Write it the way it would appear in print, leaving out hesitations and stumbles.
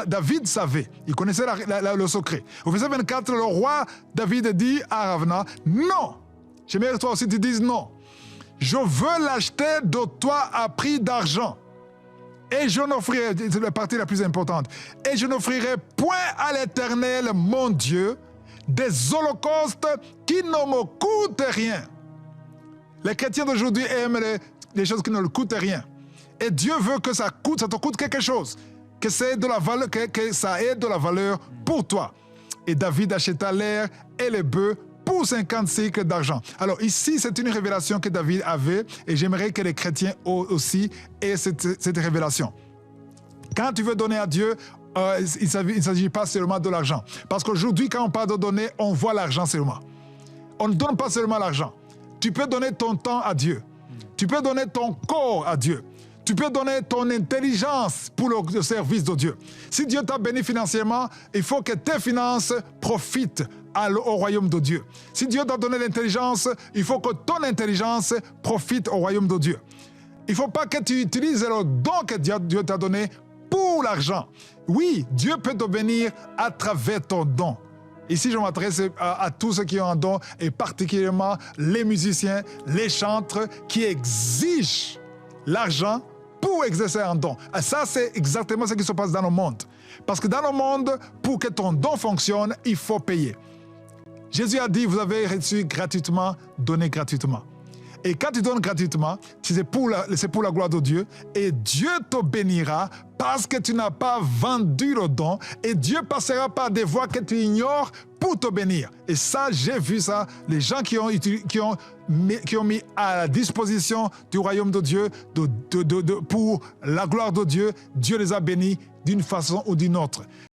David savait, il connaissait le secret. Au verset 24, le roi David dit à Arauna, non, j'aimerais que toi aussi tu dises non. Je veux l'acheter de toi à prix d'argent. Et je n'offrirai, c'est la partie la plus importante, et je n'offrirai point à l'Éternel, mon Dieu, des holocaustes qui ne me coûtent rien. Les chrétiens d'aujourd'hui aiment les choses qui ne leur coûtent rien. Et Dieu veut que ça te coûte quelque chose, que ça ait de la valeur pour toi. Et David acheta l'air et les bœufs pour 50 cycles d'argent. Alors ici, c'est une révélation que David avait et j'aimerais que les chrétiens aussi aient cette révélation. Quand tu veux donner à Dieu, il ne s'agit pas seulement de l'argent. Parce qu'aujourd'hui, quand on parle de donner, on voit l'argent seulement. On ne donne pas seulement l'argent. Tu peux donner ton temps à Dieu. Tu peux donner ton corps à Dieu. Tu peux donner ton intelligence pour le service de Dieu. Si Dieu t'a béni financièrement, il faut que tes finances profitent au royaume de Dieu. Si Dieu t'a donné l'intelligence, il faut que ton intelligence profite au royaume de Dieu. Il ne faut pas que tu utilises le don que Dieu t'a donné pour l'argent. Oui, Dieu peut te bénir à travers ton don. Ici, je m'adresse à tous ceux qui ont un don, et particulièrement les musiciens, les chantres qui exigent l'argent pour exercer un don. Et ça, c'est exactement ce qui se passe dans le monde. Parce que dans le monde, pour que ton don fonctionne, il faut payer. Jésus a dit, vous avez reçu gratuitement, donnez gratuitement. Et quand tu donnes gratuitement, c'est pour la gloire de Dieu. Et Dieu te bénira parce que tu n'as pas vendu le don. Et Dieu passera par des voies que tu ignores pour te bénir. Et ça, j'ai vu ça. Les gens qui ont mis à la disposition du royaume de Dieu pour la gloire de Dieu, Dieu les a bénis d'une façon ou d'une autre.